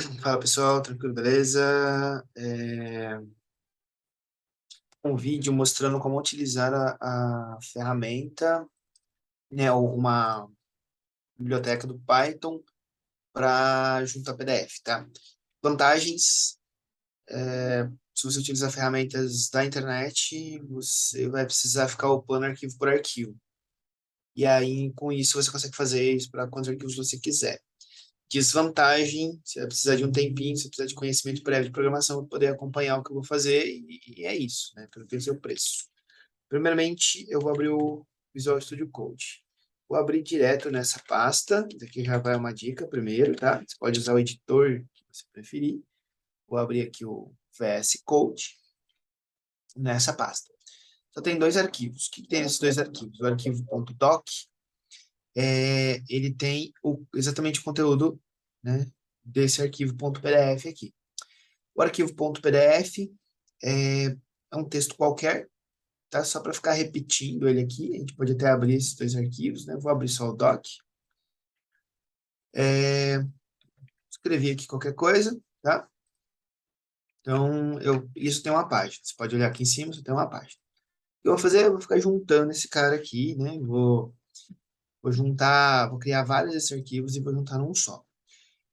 Fala pessoal, tranquilo, beleza? Um vídeo mostrando como utilizar a ferramenta, né, ou uma biblioteca do Python para juntar PDF, tá? Vantagens, se você utilizar ferramentas da internet, você vai precisar ficar upando arquivo por arquivo. E aí, com isso, você consegue fazer isso para quantos arquivos você quiser. Desvantagem, você vai precisar de um tempinho, você precisa de conhecimento prévio de programação para poder acompanhar o que eu vou fazer, e é isso, né? Tudo tem seu preço. Primeiramente, eu vou abrir o Visual Studio Code. Vou abrir direto nessa pasta, daqui já vai uma dica primeiro, tá? Você pode usar o editor que você preferir. Vou abrir aqui o VS Code nessa pasta. Só tem dois arquivos. O que tem nesses dois arquivos? O arquivo .doc, ele tem exatamente o conteúdo, né, desse arquivo .pdf aqui. O arquivo .pdf é um texto qualquer, tá? Só para ficar repetindo ele aqui, a gente pode até abrir esses dois arquivos, né? Vou abrir só o doc. Escrevi aqui qualquer coisa, tá? Então, isso tem uma página. Você pode olhar aqui em cima, isso tem uma página. O que eu vou fazer? Eu vou ficar juntando esse cara aqui, né? Vou juntar, vou criar vários desses arquivos e vou juntar num só.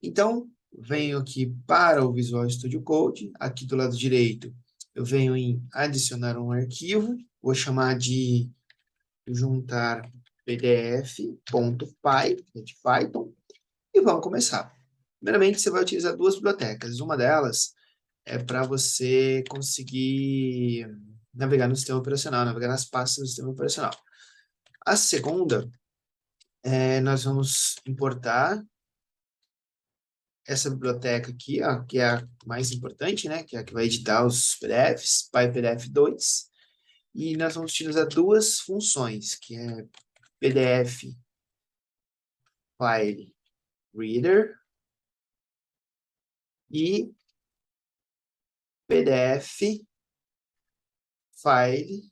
Então, venho aqui para o Visual Studio Code, aqui do lado direito, eu venho em adicionar um arquivo, vou chamar de juntar pdf.py, de Python, e vamos começar. Primeiramente, você vai utilizar duas bibliotecas. Uma delas é para você conseguir navegar no sistema operacional, navegar nas pastas do sistema operacional. A segunda, nós vamos importar essa biblioteca aqui, ó, que é a mais importante, né, que é a que vai editar os PDFs, PyPDF2, e nós vamos utilizar duas funções, que é PDF File Reader e PDF File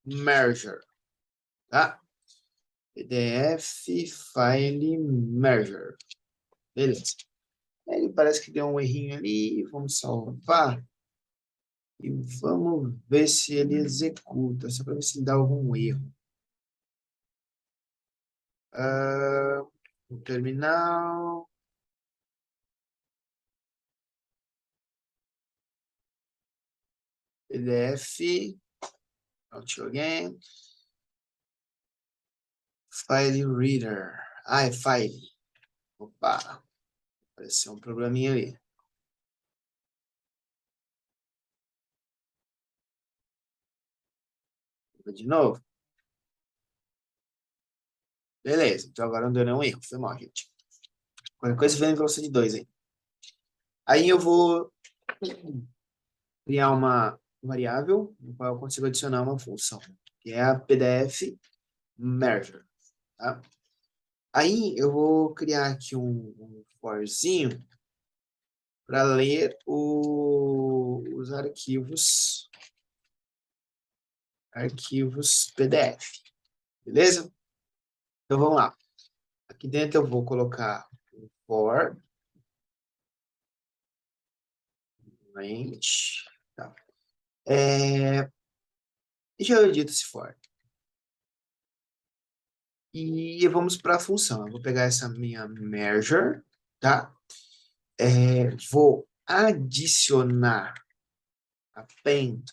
Merger, tá? PDF File Merger. Beleza. Ele parece que deu um errinho ali, vamos salvar e vamos ver se ele executa, só para ver se ele dá algum erro. O terminal, PDF, not again, File Reader. Ah, é File. Opa, apareceu um probleminha ali. Vou de novo. Beleza, então agora não deu nenhum erro. Foi mal, gente. Qualquer coisa vem em velocidade 2 aí. Aí eu vou criar uma variável no qual eu consigo adicionar uma função, que é a PDF Merger, tá? Aí eu vou criar aqui um forzinho para ler os arquivos PDF, beleza? Então vamos lá. Aqui dentro eu vou colocar um for range, tá? E já edito esse for. E vamos para a função. Eu vou pegar essa minha merger, tá? Vou adicionar, append,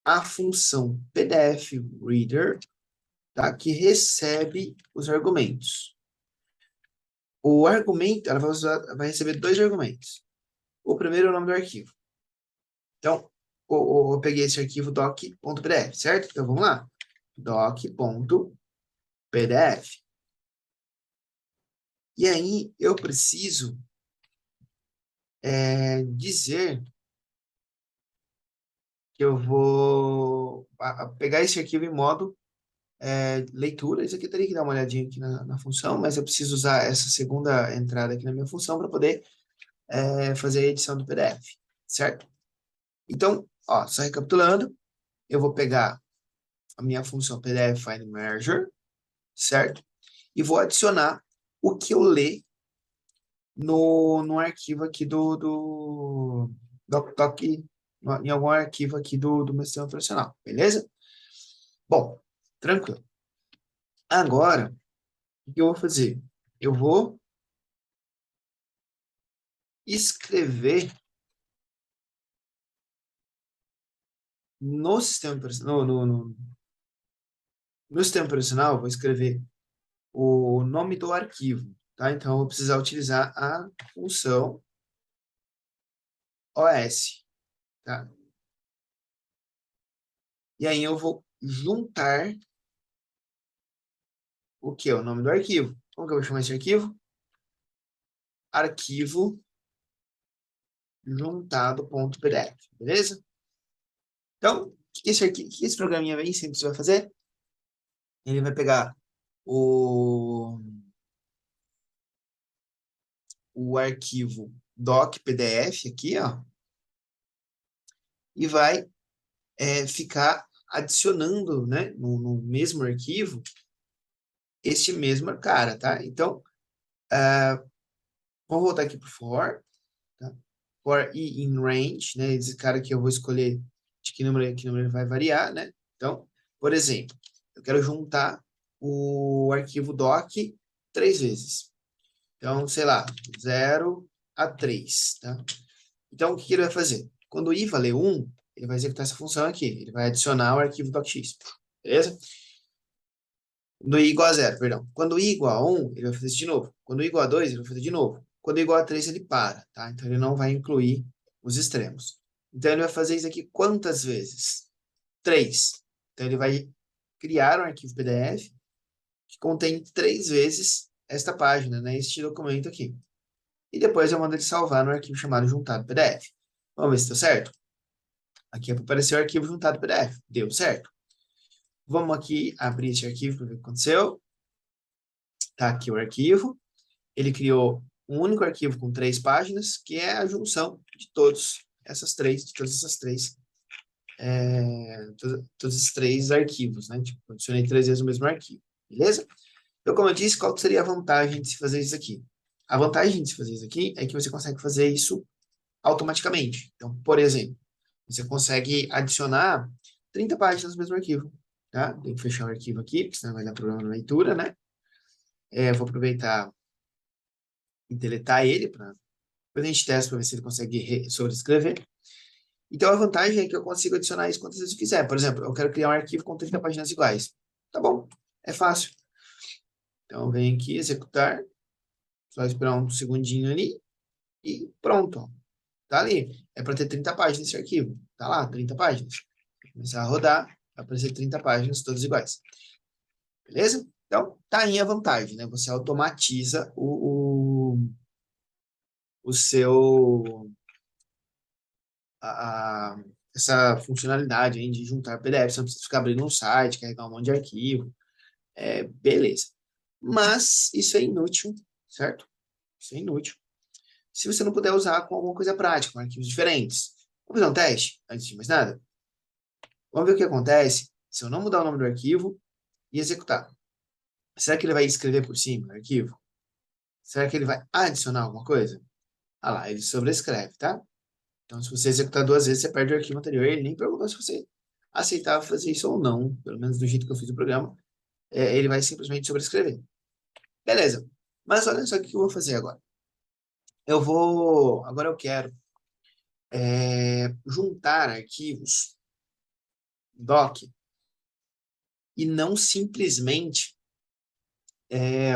a função PDF Reader, tá? Que recebe os argumentos. O argumento, ela vai receber dois argumentos. O primeiro é o nome do arquivo. Então, eu peguei esse arquivo doc.pdf, certo? Então, vamos lá. doc.pdf. E aí, eu preciso dizer que eu vou pegar esse arquivo em modo leitura. Isso aqui eu teria que dar uma olhadinha aqui na função, mas eu preciso usar essa segunda entrada aqui na minha função para poder fazer a edição do PDF, certo? Então, ó, só recapitulando, eu vou pegar a minha função PDF File Merger, certo? e vou adicionar o que eu ler no arquivo aqui do doc, em algum arquivo aqui do meu sistema operacional, beleza? Bom, tranquilo. Agora, o que eu vou fazer? Eu vou escrever no sistema operacional, no sistema operacional, eu vou escrever o nome do arquivo, tá? Então, eu vou precisar utilizar a função OS, tá? E aí eu vou juntar o que é o nome do arquivo. Como que eu vou chamar esse arquivo? Arquivo juntado.pdf, beleza? Então, o que esse programinha bem simples vai fazer? Ele vai pegar o, o arquivo doc.pdf aqui, ó, e vai ficar adicionando, né, no mesmo arquivo, este mesmo cara, tá? Então, vamos voltar aqui para o for, tá? For e in range, né? Esse cara que eu vou escolher de que número ele vai variar, né? Então, por exemplo, eu quero juntar o arquivo doc 3 vezes. Então, sei lá, 0 a 3, tá? Então, o que ele vai fazer? Quando o i valer 1, ele vai executar essa função aqui. Ele vai adicionar o arquivo docx, beleza? Quando i igual a 0, perdão. Quando i igual a 1, ele vai fazer isso de novo. Quando i igual a 2, ele vai fazer de novo. Quando i igual a 3, ele para, tá? Então, ele não vai incluir os extremos. Então, ele vai fazer isso aqui quantas vezes? 3. Então, ele vai criar um arquivo PDF que contém 3 vezes esta página, né? Este documento aqui. E depois eu mando ele salvar no arquivo chamado juntado PDF. Vamos ver se deu certo? Aqui apareceu o arquivo juntado PDF. Deu certo. Vamos aqui abrir esse arquivo para ver o que aconteceu. Tá aqui o arquivo. Ele criou um único arquivo com 3 páginas, que é a junção de todas essas três, todos esses 3 arquivos, né? Tipo, adicionei 3 vezes o mesmo arquivo, beleza? Então, como eu disse, qual seria a vantagem de se fazer isso aqui? A vantagem de se fazer isso aqui é que você consegue fazer isso automaticamente. Então, por exemplo, você consegue adicionar 30 páginas no mesmo arquivo, tá? Tem que fechar o arquivo aqui, porque senão vai dar problema na leitura, né? Vou aproveitar e deletar ele para depois a gente testa para ver se ele consegue sobrescrever. Então, a vantagem é que eu consigo adicionar isso quantas vezes eu quiser. Por exemplo, eu quero criar um arquivo com 30 páginas iguais. Tá bom, é fácil. Então, eu venho aqui, executar, só esperar um segundinho ali e pronto. Ó. Tá ali. É para ter 30 páginas esse arquivo. Tá lá, 30 páginas. Vou começar a rodar, vai aparecer 30 páginas, todas iguais. Beleza? Então, tá aí a vantagem, né? Você automatiza o seu a, a- essa funcionalidade aí de juntar PDF. Você não precisa ficar abrindo um site, carregar um monte de arquivo. Beleza. Mas isso é inútil, certo? Isso é inútil. Se você não puder usar com alguma coisa prática, com arquivos diferentes. Vamos fazer um teste, antes de mais nada? Vamos ver o que acontece se eu não mudar o nome do arquivo e executar. Será que ele vai escrever por cima do arquivo? Será que ele vai adicionar alguma coisa? Ah lá, ele sobrescreve, tá? Então, se você executar 2 vezes, você perde o arquivo anterior. Ele nem perguntou se você aceitava fazer isso ou não, pelo menos do jeito que eu fiz o programa. Ele vai simplesmente sobrescrever. Beleza. Mas olha só o que eu vou fazer agora. Agora eu quero juntar arquivos doc e não simplesmente é,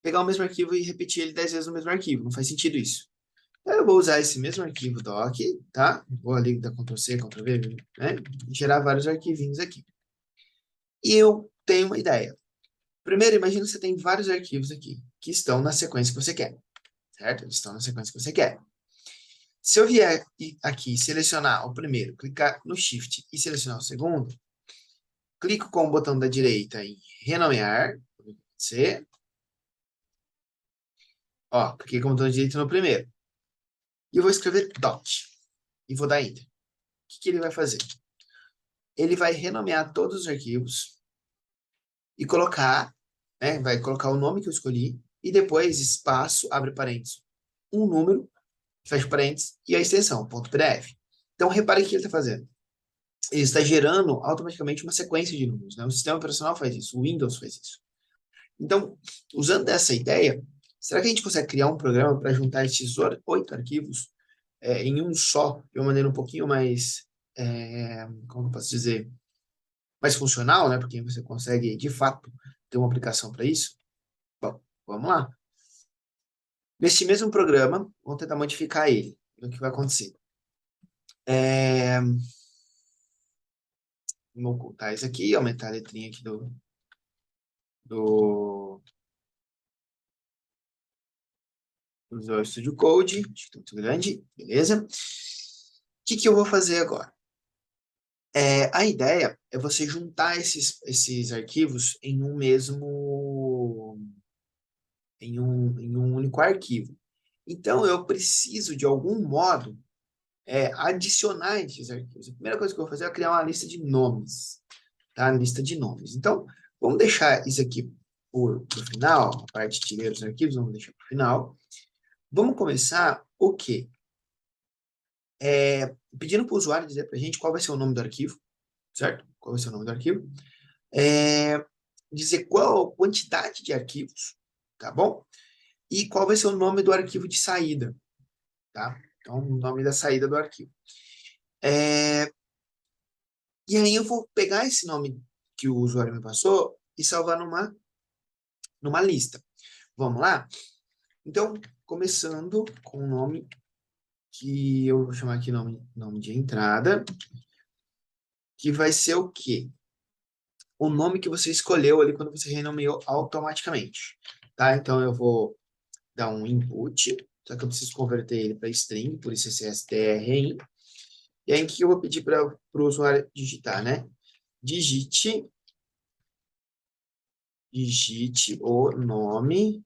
pegar o mesmo arquivo e repetir ele 10 vezes no mesmo arquivo. Não faz sentido isso. Então, eu vou usar esse mesmo arquivo doc, tá? Vou ali dar Ctrl+C, Ctrl+V, né? E gerar vários arquivinhos aqui. E eu tenho uma ideia. Primeiro, imagina que você tem vários arquivos aqui que estão na sequência que você quer, certo? Eles estão na sequência que você quer. Se eu vier aqui selecionar o primeiro, clicar no Shift e selecionar o segundo, clico com o botão da direita em renomear, C, ó, cliquei com o botão da direita no primeiro. E eu vou escrever dot e vou dar Enter. O que ele vai fazer? Ele vai renomear todos os arquivos e colocar, né? Vai colocar o nome que eu escolhi e depois espaço, abre parênteses, um número, fecha parênteses e a extensão, ponto .pdf. Então, repare o que ele está fazendo. Ele está gerando automaticamente uma sequência de números, né? O sistema operacional faz isso, o Windows faz isso. Então, usando essa ideia, será que a gente consegue criar um programa para juntar esses 8 arquivos em um só, de uma maneira um pouquinho mais, como eu posso dizer, mais funcional, né? Porque você consegue, de fato, ter uma aplicação para isso? Bom, vamos lá. Nesse mesmo programa, vamos tentar modificar ele. O que vai acontecer? Vamos ocultar isso aqui, aumentar a letrinha aqui do Visual Studio Code. Acho que está muito grande, beleza? O que eu vou fazer agora? A ideia é você juntar esses arquivos em um único arquivo. Então, eu preciso, de algum modo, adicionar esses arquivos. A primeira coisa que eu vou fazer é criar uma lista de nomes, tá? Lista de nomes. Então, vamos deixar isso aqui por final, a parte de ler os arquivos, vamos deixar para o final. Vamos começar o quê? Pedindo para o usuário dizer para a gente qual vai ser o nome do arquivo, certo? Qual vai ser o nome do arquivo. Dizer qual a quantidade de arquivos, tá bom? E qual vai ser o nome do arquivo de saída, tá? Então, o nome da saída do arquivo. E aí eu vou pegar esse nome que o usuário me passou e salvar numa lista. Vamos lá? Então, começando com o nome que eu vou chamar aqui nome de entrada, que vai ser o quê? O nome que você escolheu ali quando você renomeou automaticamente, tá? Então, eu vou dar um input, só que eu preciso converter ele para string, por isso esse string. E aí, o que eu vou pedir para o usuário digitar, né? Digite o nome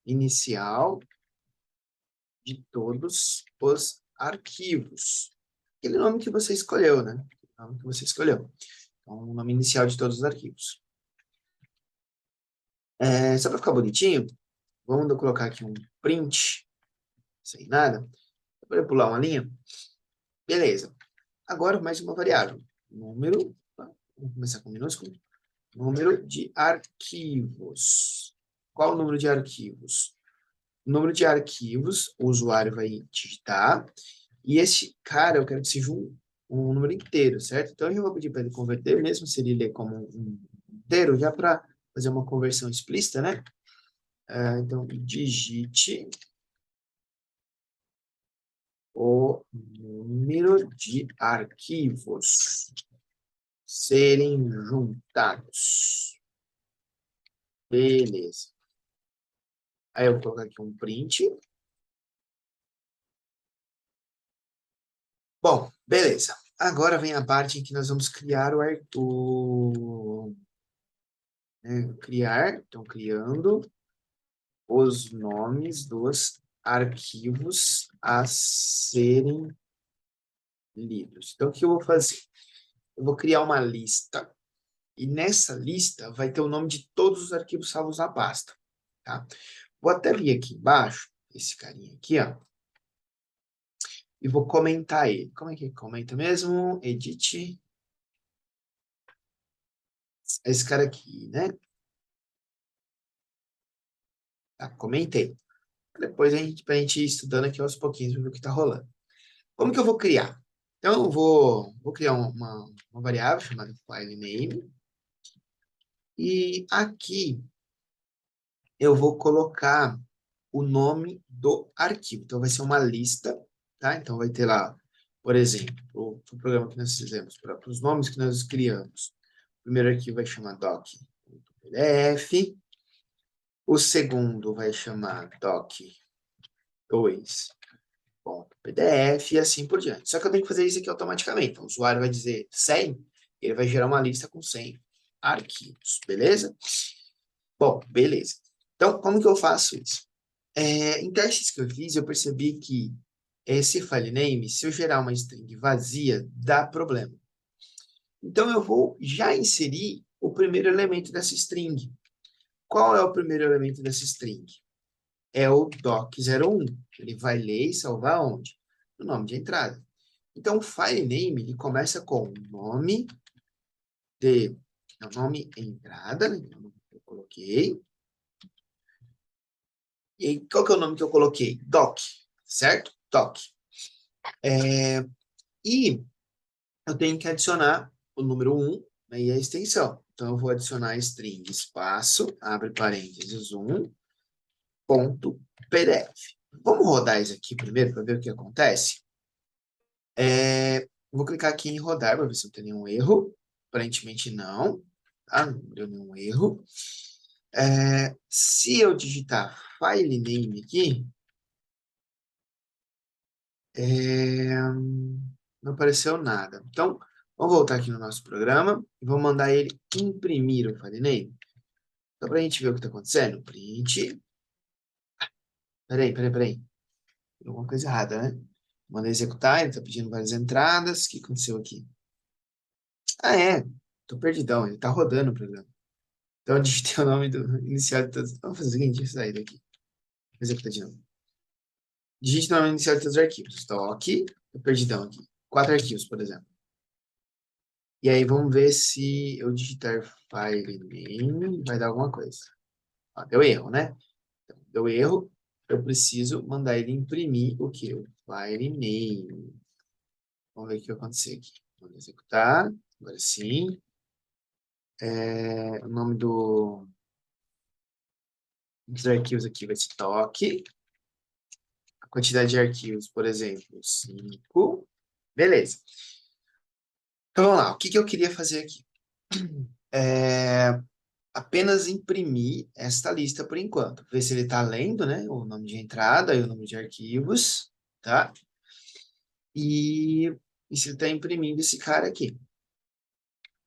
inicial de todos os arquivos. Aquele nome que você escolheu, né? O nome que você escolheu. Então, o nome inicial de todos os arquivos. Só para ficar bonitinho, vamos colocar aqui um print, sem nada. Para pular uma linha. Beleza. Agora, mais uma variável. Número, vamos começar com minúsculo. Número de arquivos. Qual o número de arquivos? O número de arquivos, o usuário vai digitar, e esse cara, eu quero que seja um número inteiro, certo? Então, eu vou pedir para ele converter, mesmo se ele ler como um inteiro, já para fazer uma conversão explícita, né? Então, digite o número de arquivos serem juntados. Beleza. Aí eu vou colocar aqui um print. Bom, beleza. Agora vem a parte em que nós vamos criar então criando os nomes dos arquivos a serem lidos. Então, o que eu vou fazer? Eu vou criar uma lista, e nessa lista vai ter o nome de todos os arquivos salvos na pasta, tá? Vou até vir aqui embaixo, esse carinha aqui, ó, e vou comentar ele. Como é que comenta mesmo? Edit. Esse cara aqui, né? Tá, comentei. Depois pra gente ir estudando aqui aos pouquinhos, para ver o que tá rolando. Como que eu vou criar? Então, eu vou criar uma variável chamada file name. E aqui eu vou colocar o nome do arquivo. Então, vai ser uma lista, tá? Então, vai ter lá, por exemplo, o programa que nós fizemos, para os nomes que nós criamos. O primeiro arquivo vai chamar doc.pdf. O segundo vai chamar doc2.pdf e assim por diante. Só que eu tenho que fazer isso aqui automaticamente. Então, o usuário vai dizer 100, ele vai gerar uma lista com 100 arquivos, beleza? Bom, beleza. Então, como que eu faço isso? Em testes que eu fiz, eu percebi que esse file name, se eu gerar uma string vazia, dá problema. Então, eu vou já inserir o primeiro elemento dessa string. Qual é o primeiro elemento dessa string? É o doc01. Ele vai ler e salvar onde? No nome de entrada. Então, o file name, ele começa com nome de... É o nome entrada, né? O nome que eu coloquei. E qual que é o nome que eu coloquei? Doc, certo? Doc. E eu tenho que adicionar o número 1, né, e a extensão. Então, eu vou adicionar string espaço, abre parênteses, 1, ponto PDF. Vamos rodar isso aqui primeiro para ver o que acontece? Vou clicar aqui em rodar para ver se não tem nenhum erro. Aparentemente não, tá? Não deu nenhum erro. Se eu digitar file name aqui, não apareceu nada. Então, vamos voltar aqui no nosso programa e vamos mandar ele imprimir o file name. Só para a gente ver o que está acontecendo. Print. Peraí. Tem alguma coisa errada, né? Manda executar, ele está pedindo várias entradas. O que aconteceu aqui? Ah, é. Tô perdidão, ele está rodando o programa. Então, eu digitei o nome do inicial de todos. Vamos fazer o seguinte, deixa eu sair daqui. Vou executar de novo. Digite o nome inicial de todos os arquivos. Estou aqui, tô perdidão aqui. 4 arquivos, por exemplo. E aí, vamos ver se eu digitar file name, vai dar alguma coisa. Ó, deu erro, né? Então, deu erro, eu preciso mandar ele imprimir o quê? O file name. Vamos ver o que vai acontecer aqui. Vamos executar, agora sim. O nome dos arquivos aqui vai ser toque. A quantidade de arquivos, por exemplo, 5. Beleza. Então, vamos lá. O que que eu queria fazer aqui? Apenas imprimir esta lista por enquanto. Ver se ele está lendo, né? O nome de entrada e o número de arquivos, tá? E se ele está imprimindo esse cara aqui.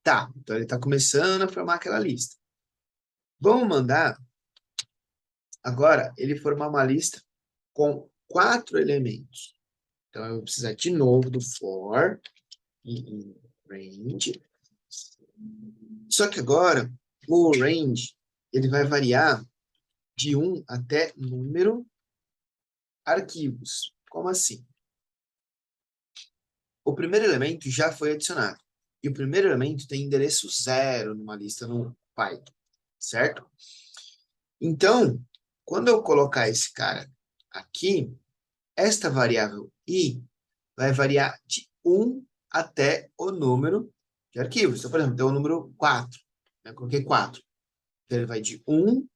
Tá, então ele está começando a formar aquela lista. Vamos mandar, agora, ele formar uma lista com 4 elementos. Então, eu vou precisar de novo do for e range. Só que agora, o range, ele vai variar de 1 até número arquivos. Como assim? O primeiro elemento já foi adicionado. E o primeiro elemento tem endereço 0 numa lista no Python, certo? Então, quando eu colocar esse cara aqui, esta variável i vai variar de 1 até o número de arquivos. Então, por exemplo, deu o número 4. Eu coloquei 4. Então, ele vai de 1,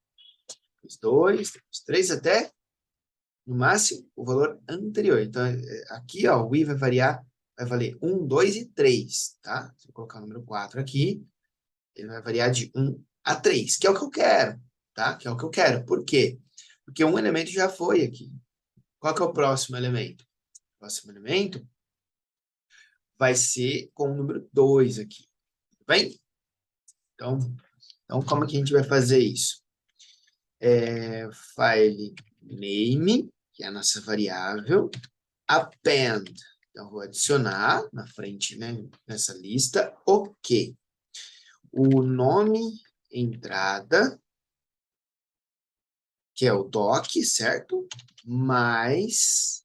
2, 3 até, no máximo, o valor anterior. Então, aqui, ó, o i vai variar, vai valer 1, 2 e 3, tá? Se eu colocar o número 4 aqui, ele vai variar de 1 a 3, que é o que eu quero, tá? Que é o que eu quero. Por quê? Porque um elemento já foi aqui. Qual que é o próximo elemento? O próximo elemento vai ser com o número 2 aqui. Tudo bem? Então, como que a gente vai fazer isso? File name, que é a nossa variável, append. Então, vou adicionar na frente, né, nessa lista, o quê? O nome entrada, que é o doc, certo? Mais,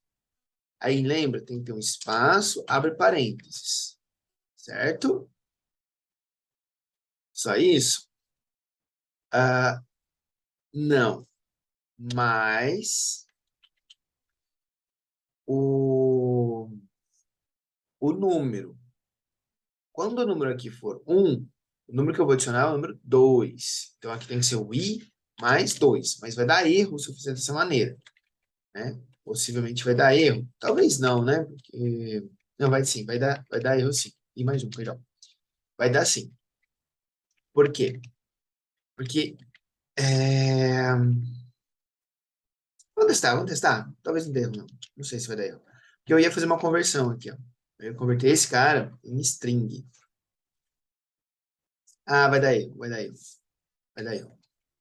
aí lembra, tem que ter um espaço, abre parênteses, certo? Só isso? Não, mas o, o número. Quando o número aqui for 1, o número que eu vou adicionar é o número 2. Então, aqui tem que ser o i mais 2. Mas vai dar erro se eu fizer dessa maneira, né? Possivelmente vai dar erro. Talvez não, né? Porque... Não, vai sim, vai dar erro sim. I mais 1, perdão. Vai dar sim. Por quê? Porque... Vamos testar. Talvez não dê erro, não. Não sei se vai dar erro. Porque eu ia fazer uma conversão aqui, ó. Eu ia converter esse cara em string. Ah, vai dar erro, vai dar erro. Vai dar erro.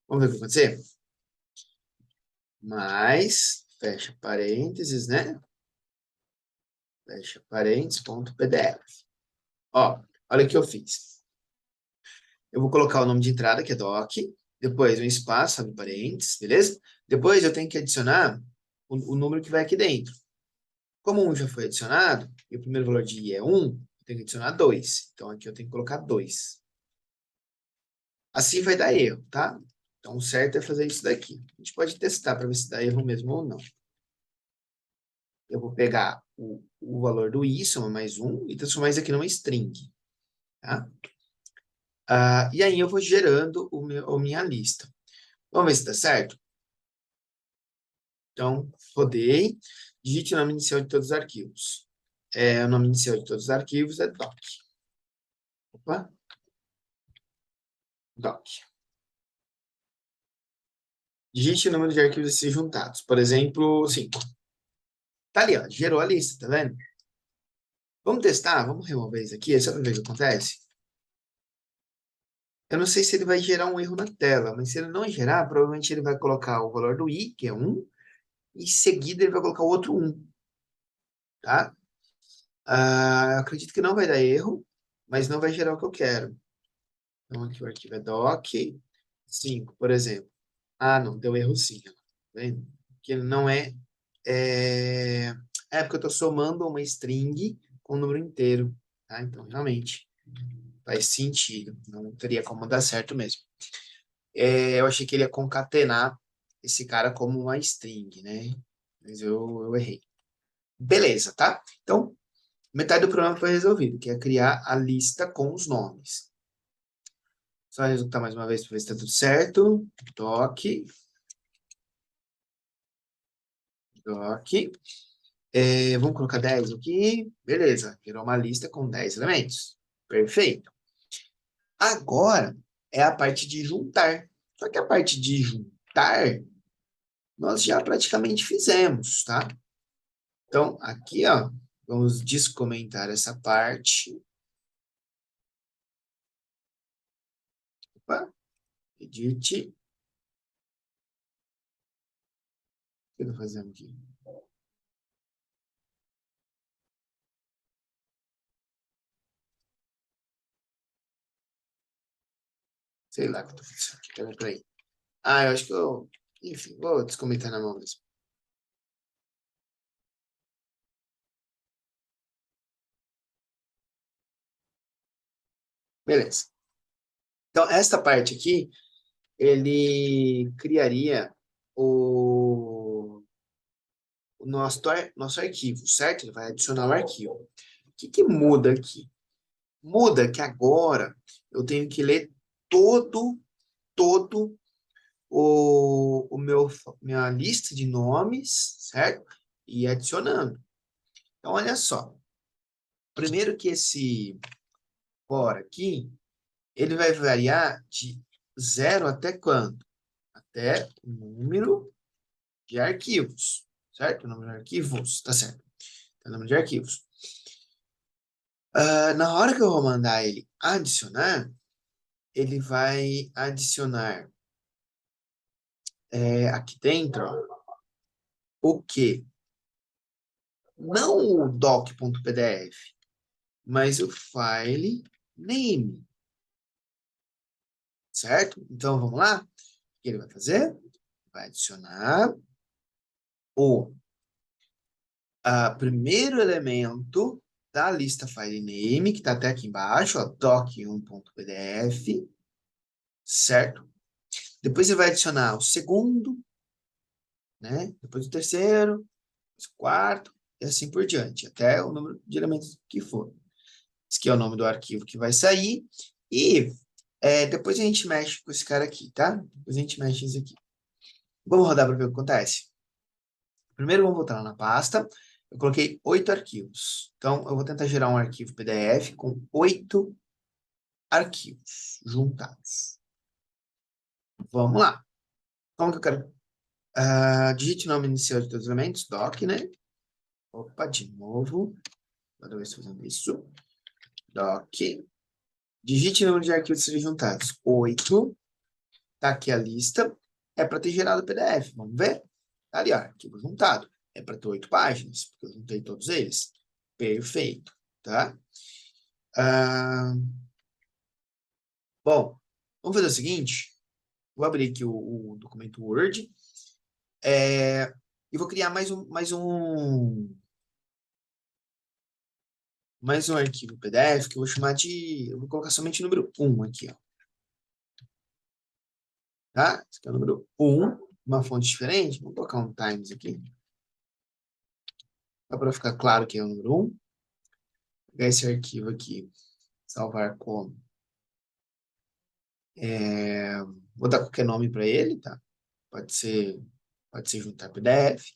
Vamos ver o que vai acontecer? Mas, fecha parênteses, né? Fecha parênteses, ponto PDF. Ó, Olha o que eu fiz. Eu vou colocar o nome de entrada, que é doc, depois um espaço, abre parênteses, beleza? Depois eu tenho que adicionar o número que vai aqui dentro. Como um já foi adicionado, e o primeiro valor de i é 1, eu tenho que adicionar 2. Então, aqui eu tenho que colocar 2. Assim vai dar erro, tá? Então, o certo é fazer isso daqui. A gente pode testar para ver se dá erro mesmo ou não. Eu vou pegar o valor do i, soma mais 1, e transformar isso aqui numa string, tá? E aí eu vou gerando a minha lista. Vamos ver se dá certo? Então, rodei, digite o nome inicial de todos os arquivos. O nome inicial de todos os arquivos é doc. Opa, doc. Digite o número de arquivos a ser juntados. Por exemplo, 5. Tá ali, ó, gerou a lista, tá vendo? Vamos testar? Vamos remover isso aqui, só para ver o que acontece? Eu não sei se ele vai gerar um erro na tela, mas se ele não gerar, provavelmente ele vai colocar o valor do i, que é 1, e em seguida ele vai colocar o outro 1, tá? Eu acredito que não vai dar erro, mas não vai gerar o que eu quero. Então, aqui o arquivo é doc 5, por exemplo. Não, deu erro sim. Ó. Tá vendo? Que ele não é... porque eu estou somando uma string com um número inteiro. Tá? Então, realmente, faz sentido. Não teria como dar certo mesmo. Eu achei que ele ia concatenar esse cara como uma string, né? Mas eu errei. Beleza, tá? Então, metade do problema foi resolvido, que é criar a lista com os nomes. Só executar mais uma vez para ver se está tudo certo. Doc. Doc. Vamos colocar 10 aqui. Beleza, gerou uma lista com 10 elementos. Perfeito. Agora é a parte de juntar. Só que a parte de juntar, nós já praticamente fizemos, tá? Então, aqui, ó, vamos descomentar essa parte. Opa, edit. O que eu tô fazendo aqui? Sei lá o que eu tô fazendo aqui. Peraí. Eu acho que eu... Enfim, vou descomentar na mão mesmo. Beleza. Então, esta parte aqui, ele criaria o nosso arquivo, certo? Ele vai adicionar o arquivo. O que muda aqui? Muda que agora eu tenho que ler todo minha lista de nomes, certo? E ir adicionando. Então, olha só. Primeiro que esse for aqui, ele vai variar de 0 até quanto? Até o número de arquivos, certo? O número de arquivos, tá certo. O número de arquivos. Na hora que eu vou mandar ele adicionar, ele vai adicionar aqui dentro, ó, o quê? Não o doc.pdf, mas o file name, certo? Então, vamos lá? O que ele vai fazer? Vai adicionar o primeiro elemento da lista file name, que está até aqui embaixo, ó, doc1.pdf, certo? Depois você vai adicionar o segundo, né? Depois o terceiro, o quarto, e assim por diante, até o número de elementos que for. Esse aqui é o nome do arquivo que vai sair, e depois a gente mexe com esse cara aqui, tá? Depois a gente mexe isso aqui. Vamos rodar para ver o que acontece? Primeiro, vamos voltar lá na pasta. Eu coloquei 8 arquivos. Então, eu vou tentar gerar um arquivo PDF com 8 arquivos juntados. Vamos lá. Como que eu quero? Digite o nome inicial de todos os elementos, doc, né? Opa, de novo. Toda vez fazendo isso. Doc. Digite o número de arquivos a serem juntados. 8. Tá aqui a lista. É para ter gerado o PDF. Vamos ver? Tá ali, ó, arquivo juntado. É para ter 8 páginas, porque eu juntei todos eles. Perfeito, tá? Ah, bom, vamos fazer o seguinte. Vou abrir aqui o documento Word. E vou criar mais um arquivo PDF que eu vou chamar de... Eu vou colocar somente o número 1 aqui, ó. Tá? Esse aqui é o número 1, uma fonte diferente. Vou colocar um times aqui. Só para ficar claro que é o número 1. Vou pegar esse arquivo aqui, salvar como. Vou dar qualquer nome para ele, tá? Pode ser juntar PDF,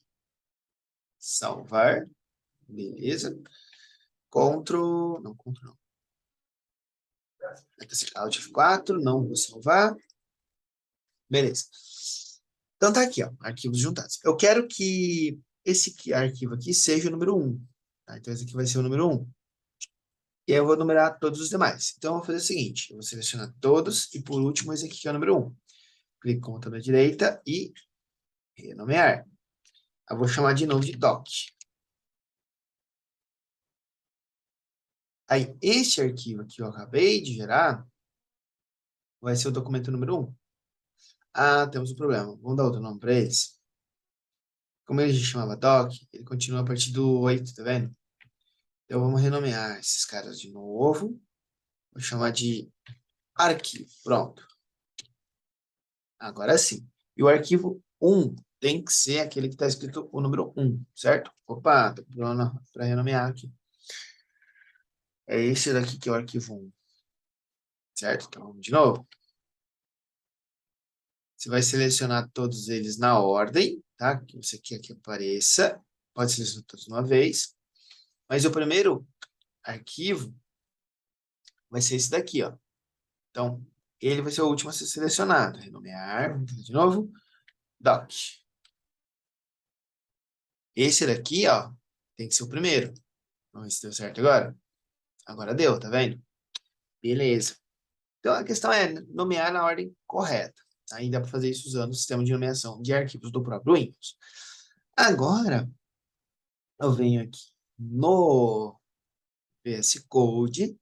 salvar, beleza. Ctrl não. Alt F4, não vou salvar. Beleza. Então tá aqui, ó, arquivos juntados. Eu quero que esse arquivo aqui seja o número 1. Tá? Então esse aqui vai ser o número 1. E aí eu vou numerar todos os demais. Então eu vou fazer o seguinte, eu vou selecionar todos e por último esse aqui que é o número 1. Clico com o botão da direita e renomear. Eu vou chamar de novo de doc. Aí este arquivo aqui que eu acabei de gerar vai ser o documento número 1. Ah, temos um problema. Vamos dar outro nome para eles. Como ele já chamava doc, ele continua a partir do 8, tá vendo? Então vamos renomear esses caras de novo. Vou chamar de arquivo. Pronto. Agora sim. E o arquivo 1 tem que ser aquele que está escrito o número 1, certo? Opa, tô para renomear aqui. É esse daqui que é o arquivo 1. Certo? Então vamos de novo. Você vai selecionar todos eles na ordem, tá? Que você quer que apareça. Pode selecionar todos de uma vez. Mas o primeiro arquivo vai ser esse daqui, ó. Então, ele vai ser o último a ser selecionado. Renomear, vamos fazer de novo. Doc. Esse daqui, ó, tem que ser o primeiro. Vamos ver se deu certo agora. Agora deu, tá vendo? Beleza. Então, a questão é nomear na ordem correta. Aí dá para fazer isso usando o sistema de nomeação de arquivos do próprio Windows. Agora, eu venho aqui no VS Code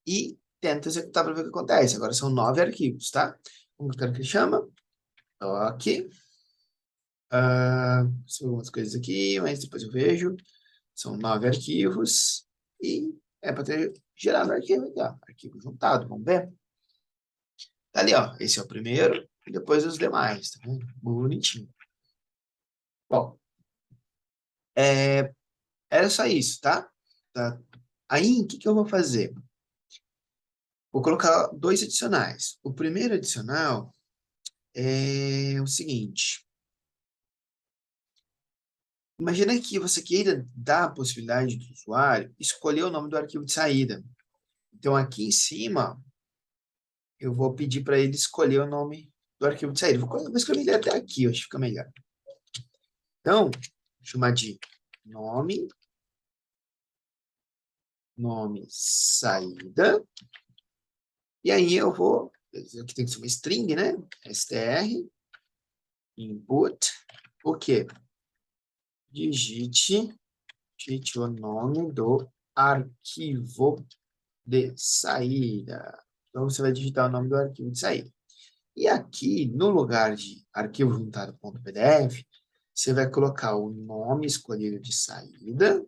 e tento executar para ver o que acontece. Agora são 9 arquivos, tá? Como eu quero que ele chama? Ok. São algumas coisas aqui, mas depois eu vejo. São 9 arquivos e é para ter gerado arquivo aqui, ó. Arquivo juntado, vamos ver? Tá ali, ó. Esse é o primeiro e depois os demais, tá vendo? Bonitinho. Bom, era só isso, tá? Tá. Aí, o que que eu vou fazer? Vou colocar dois adicionais. O primeiro adicional é o seguinte. Imagina que você queira dar a possibilidade do usuário escolher o nome do arquivo de saída. Então, aqui em cima, eu vou pedir para ele escolher o nome do arquivo de saída. Vou escrever ele até aqui, eu acho que fica melhor. Então, vou chamar de nome saída. E aí eu vou, aqui tem que ser uma string, né? str, input, o quê? Digite o nome do arquivo de saída. Então, você vai digitar o nome do arquivo de saída. E aqui, no lugar de arquivo juntado.pdf, você vai colocar o nome escolhido de saída,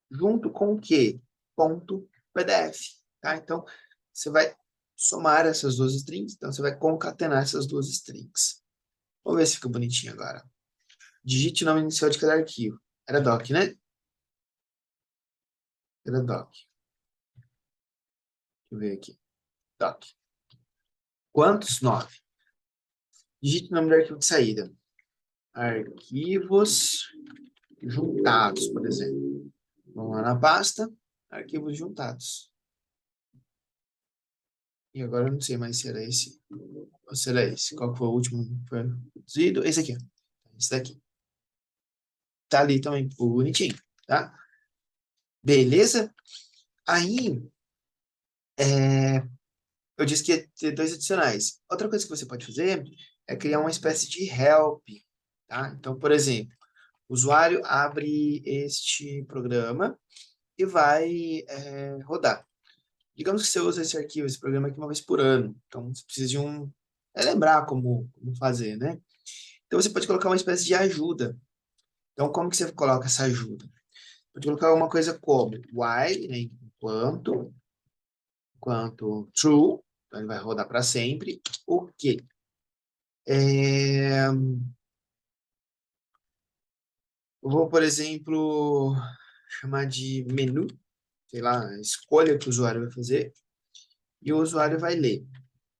junto com o quê? Ponto .pdf, tá? Então, você vai somar essas duas strings, então você vai concatenar essas duas strings. Vamos ver se fica bonitinho agora. Digite o nome inicial de cada arquivo. Era doc, né? Era doc. Deixa eu ver aqui. Doc. Quantos? 9. Digite o nome do arquivo de saída. Arquivos juntados, por exemplo. Vamos lá na pasta. Arquivos juntados. E agora eu não sei mais se era esse ou se era esse. Qual foi o último que foi produzido? Esse aqui. Esse daqui. Tá ali também, bonitinho, tá? Beleza? Aí, eu disse que ia ter dois adicionais. Outra coisa que você pode fazer é criar uma espécie de help, tá? Então, por exemplo, O usuário abre este programa e vai rodar. Digamos que você usa esse arquivo, esse programa aqui uma vez por ano. Então, você precisa de lembrar como fazer, né? Então, você pode colocar uma espécie de ajuda. Então, como que você coloca essa ajuda? Pode colocar alguma coisa como while, né, enquanto true, então ele vai rodar para sempre. O quê? Eu vou, por exemplo, chamar de menu, sei lá, a escolha que o usuário vai fazer, e o usuário vai ler.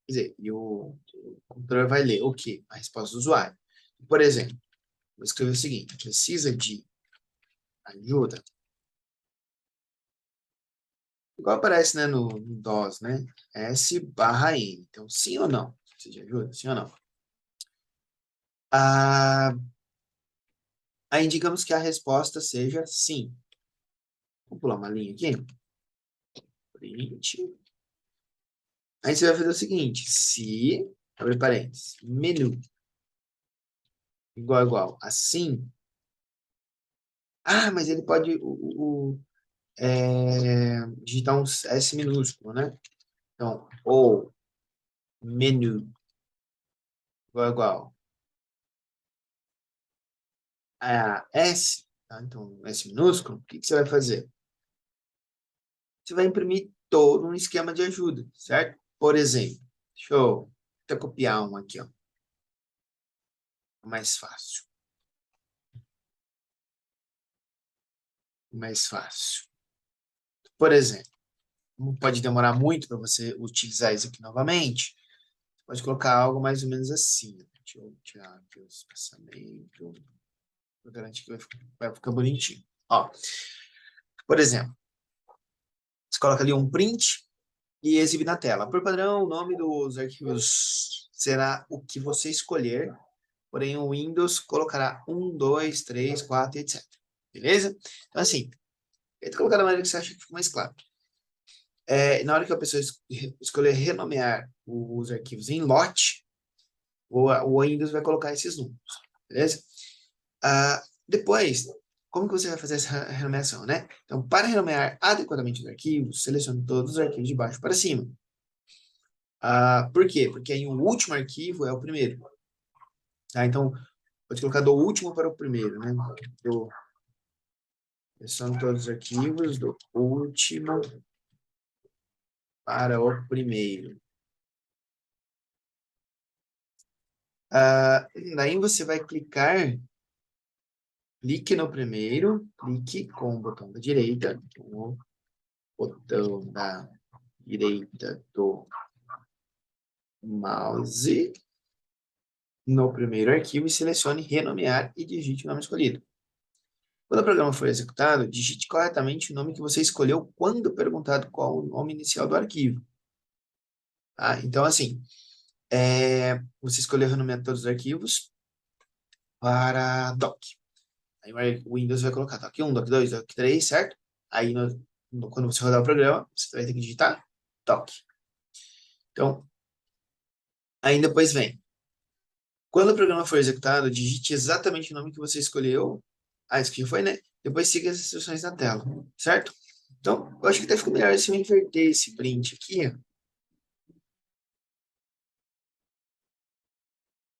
Quer dizer, o computador vai ler o quê? A resposta do usuário. Por exemplo, vou escrever o seguinte: precisa de ajuda. Igual aparece, né, no DOS, né? S/N. Então, sim ou não? Precisa de ajuda? Sim ou não? Ah, aí, digamos que a resposta seja sim. Vou pular uma linha aqui. Print. Aí você vai fazer o seguinte: se, abre parênteses, menu, igual, assim. Ah, mas ele pode digitar um S minúsculo, né? Então, ou menu, igual, a S, tá? Então, S minúsculo, o que você vai fazer? Você vai imprimir todo um esquema de ajuda, certo? Por exemplo, deixa eu até copiar um aqui, ó, mais fácil, mais fácil. Por exemplo, não pode demorar muito para você utilizar isso aqui novamente, pode colocar algo mais ou menos assim. Deixa eu tirar aqui o espaçamento, para garantir que vai ficar bonitinho. Ó, por exemplo, você coloca ali um print e exibe na tela. Por padrão, o nome dos arquivos será o que você escolher, porém o Windows colocará 1, 2, 3, 4, etc. Beleza? Então, assim, tenta colocar da maneira que você acha que fica mais claro. Na hora que a pessoa escolher renomear os arquivos em lote, o Windows vai colocar esses números, beleza? Depois, como que você vai fazer essa renomeação, né? Então, para renomear adequadamente os arquivos, selecione todos os arquivos de baixo para cima. Por quê? Porque aí o último arquivo é o primeiro. Tá? Então, pode colocar do último para o primeiro, né? Selecione todos os arquivos do último para o primeiro. Daí você vai clique no primeiro, clique com o botão da direita, com o botão da direita do mouse no primeiro arquivo e selecione renomear e digite o nome escolhido. Quando o programa for executado, digite corretamente o nome que você escolheu quando perguntado qual o nome inicial do arquivo. Tá? Então, assim, você escolheu renomear todos os arquivos para doc. Aí o Windows vai colocar doc 1, doc 2, doc 3, certo? Aí, quando você rodar o programa, você vai ter que digitar doc. Então, aí depois vem. Quando o programa for executado, digite exatamente o nome que você escolheu. Isso aqui foi, né? Depois siga as instruções na tela, certo? Então, eu acho que até fica melhor se eu inverter esse print aqui.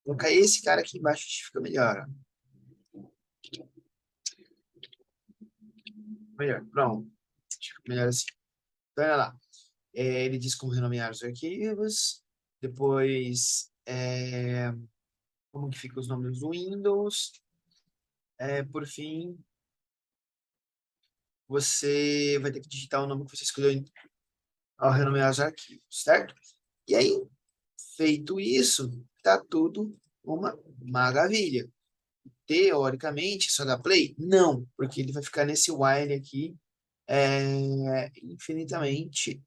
Vou colocar esse cara aqui embaixo, que fica melhor. Melhor, pronto. Fica melhor assim. Então, olha lá. Ele diz como renomear os arquivos. Depois, como que ficam os nomes do Windows. Por fim, você vai ter que digitar o nome que você escolheu ao renomear os arquivos, certo? E aí, feito isso, tá tudo uma maravilha. Teoricamente, só dá play? Não, porque ele vai ficar nesse while aqui infinitamente,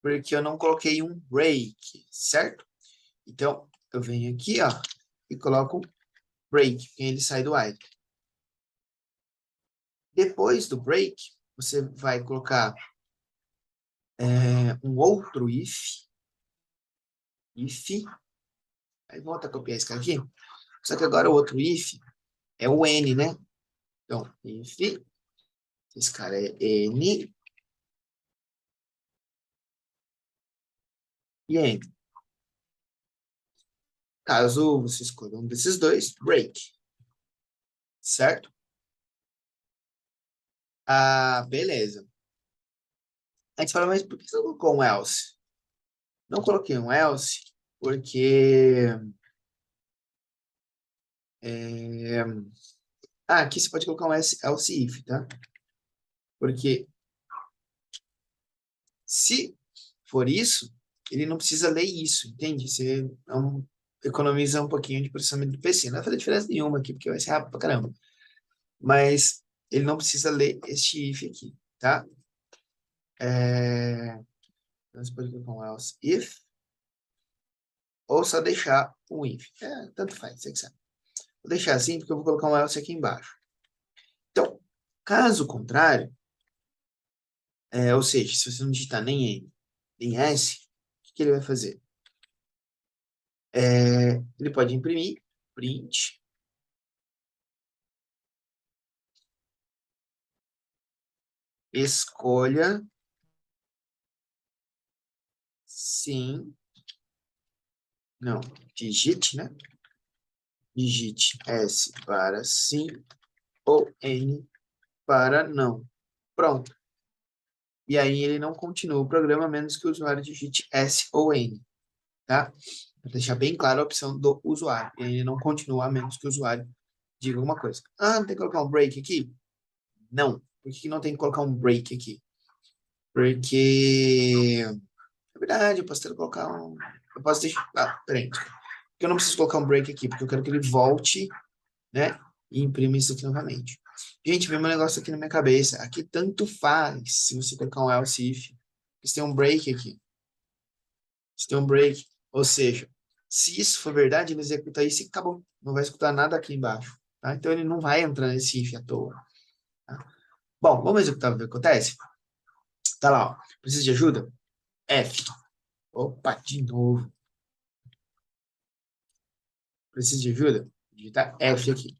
porque eu não coloquei um break, certo? Então, eu venho aqui, ó, e coloco break, e ele sai do while. Depois do break, você vai colocar um outro if, aí volta a copiar esse cara aqui, só que agora o outro if é o N, né? Então, if, esse cara é N e N. Caso você escolha um desses dois, break, certo? Ah, beleza. Aí você fala, mas por que você não colocou um else? Não coloquei um else porque... é, aqui você pode colocar um else if, tá? Porque se for isso, ele não precisa ler isso, entende? Você não economiza um pouquinho de processamento do PC. Não vai fazer diferença nenhuma aqui, porque vai ser rápido pra caramba. Mas ele não precisa ler este if aqui, tá? Então você pode colocar um else if, ou só deixar um if. Tanto faz, você que sabe. Vou deixar assim, porque eu vou colocar um else aqui embaixo. Então, caso contrário, ou seja, se você não digitar nem N, nem S, o que ele vai fazer? Ele pode imprimir, print, escolha, sim, não, digite, né? Digite S para sim ou N para não. Pronto. E aí ele não continua o programa, a menos que o usuário digite S ou N, tá? Para deixar bem claro a opção do usuário. E aí ele não continua, a menos que o usuário diga alguma coisa. Ah, não tem que colocar um break aqui? Não. Por que não tem que colocar um break aqui? Porque, na verdade, eu posso ter que colocar um... Eu posso deixar... Ah, peraí. Porque eu não preciso colocar um break aqui, porque eu quero que ele volte, né? E imprima isso aqui novamente. Gente, veio um negócio aqui na minha cabeça. Aqui tanto faz se você colocar um else if. Você tem um break aqui. Você tem um break. Ou seja, se isso for verdade, ele executa isso e acabou. Não vai escutar nada aqui embaixo. Tá? Então ele não vai entrar nesse if à toa. Tá? Bom, vamos executar o que acontece? Tá lá, ó. Precisa de ajuda? F. Opa, de novo. Precisa de ajuda? Digita F aqui.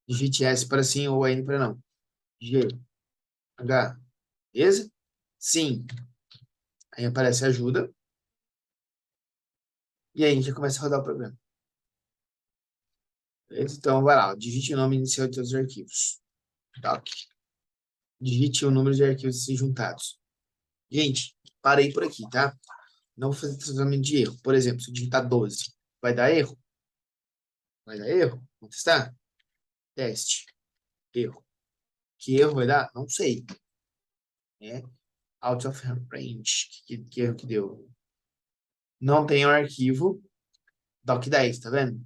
Digite S para sim ou N para não. G, H, beleza? Sim. Aí aparece ajuda. E aí a gente já começa a rodar o programa. Beleza? Então, vai lá. Digite o nome inicial de todos os arquivos. Doc. Digite o número de arquivos a ser juntados. Gente, parei por aqui, tá? Não vou fazer tratamento de erro. Por exemplo, se eu digitar 12, vai dar erro? Vai dar erro? Vamos testar? Teste. Erro. Que erro vai dar? Não sei. Né? Out of range. Que erro que deu? Não tem o arquivo doc10, tá vendo?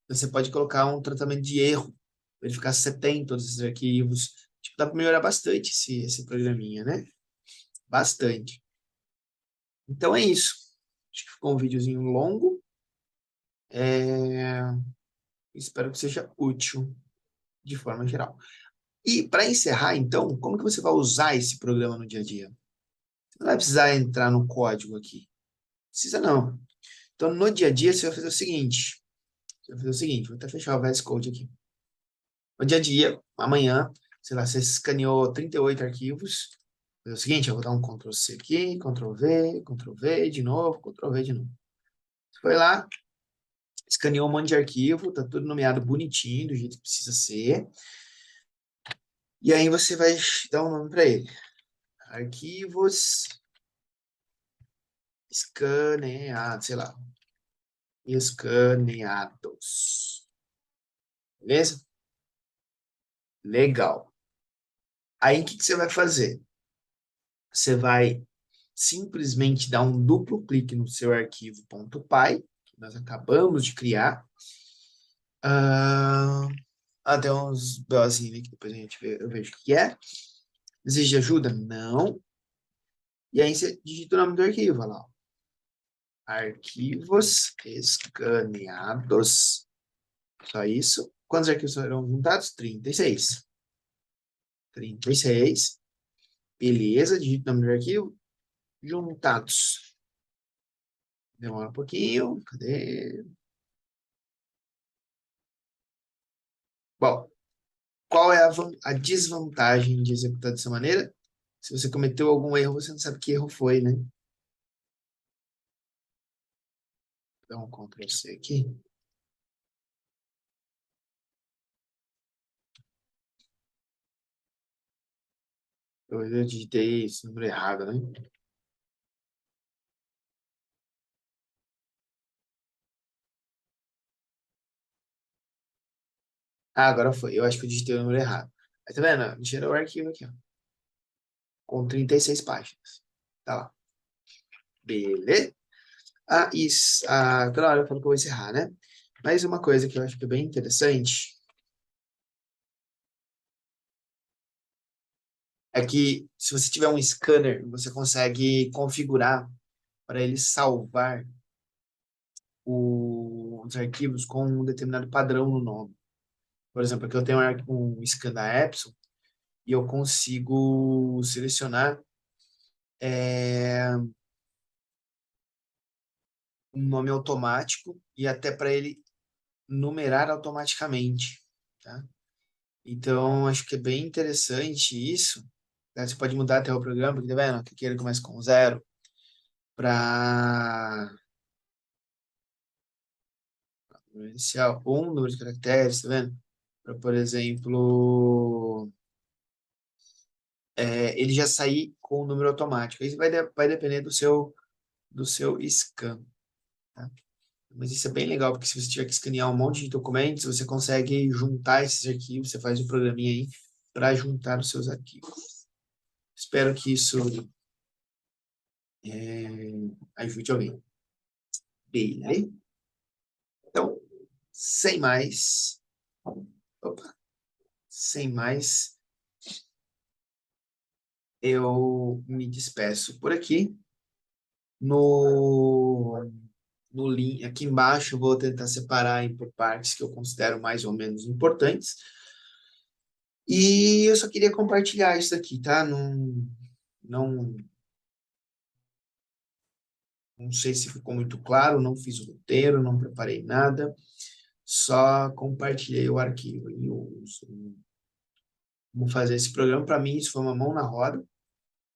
Você pode colocar um tratamento de erro, verificar se você tem todos esses arquivos. Tipo, dá para melhorar bastante esse programinha, né? Bastante. Então é isso. Acho que ficou um videozinho longo. É, espero que seja útil de forma geral. E para encerrar, então, como que você vai usar esse programa no dia a dia? Você não vai precisar entrar no código aqui. Precisa não. Então, no dia a dia, você vai fazer o seguinte. Você vai fazer o seguinte, vou até fechar o VS Code aqui. No dia a dia, amanhã, sei lá, você escaneou 38 arquivos. É o seguinte, eu vou dar um Ctrl C aqui, Ctrl V, de novo, Ctrl V de novo. Você foi lá, escaneou um monte de arquivo, tá tudo nomeado bonitinho, do jeito que precisa ser. E aí você vai dar um nome para ele. Arquivos escaneados, sei lá, escaneados. Beleza? Legal. Aí o que você vai fazer? Você vai simplesmente dar um duplo clique no seu arquivo .py, que nós acabamos de criar. Ah, até uns BOzinhos que depois a gente vê, eu vejo o que é. Deseja de ajuda? Não. E aí você digita o nome do arquivo, olha lá. Arquivos escaneados. Só isso. Quantos arquivos serão juntados? 36. 36. Beleza, digita o nome do arquivo. Juntados. Demora um pouquinho. Cadê? Bom, qual é a desvantagem de executar dessa maneira? Se você cometeu algum erro, você não sabe que erro foi, né? Então, Ctrl C aqui. Eu digitei esse número errado, né? Ah, agora foi. Eu acho que eu digitei o número errado. Aí, tá vendo? Gerou o arquivo aqui, ó, com 36 páginas. Tá lá. Beleza? Ah, isso. Ah, toda hora eu falo que eu vou encerrar, né? Mas uma coisa que eu acho que é bem interessante é que se você tiver um scanner, você consegue configurar para ele salvar os arquivos com um determinado padrão no nome. Por exemplo, aqui eu tenho um scan da Epson e eu consigo selecionar um nome automático e até para ele numerar automaticamente, tá? Então, acho que é bem interessante isso, né? Você pode mudar até o programa, porque tá vendo? Aqui ele começa com zero para inicial, ou um número de caracteres, tá vendo? Para, por exemplo, ele já sair com o número automático. Isso vai depender do seu scan, tá? Mas isso é bem legal, porque se você tiver que escanear um monte de documentos, você consegue juntar esses arquivos, você faz um programinha aí para juntar os seus arquivos. Espero que isso ajude alguém. Beleza? Então, sem mais, opa, sem mais, eu me despeço por aqui. No, no link, aqui embaixo, eu vou tentar separar em por partes que eu considero mais ou menos importantes. E eu só queria compartilhar isso aqui, tá? Não, não sei se ficou muito claro, não fiz o roteiro, não preparei nada, só compartilhei o arquivo. E vamos fazer esse programa. Para mim, isso foi uma mão na roda,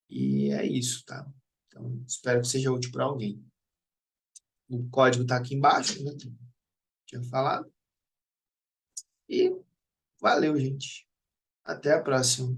e é isso, tá? Então, espero que seja útil para alguém. O código está aqui embaixo, né? Tinha falado. E valeu, gente. Até a próxima.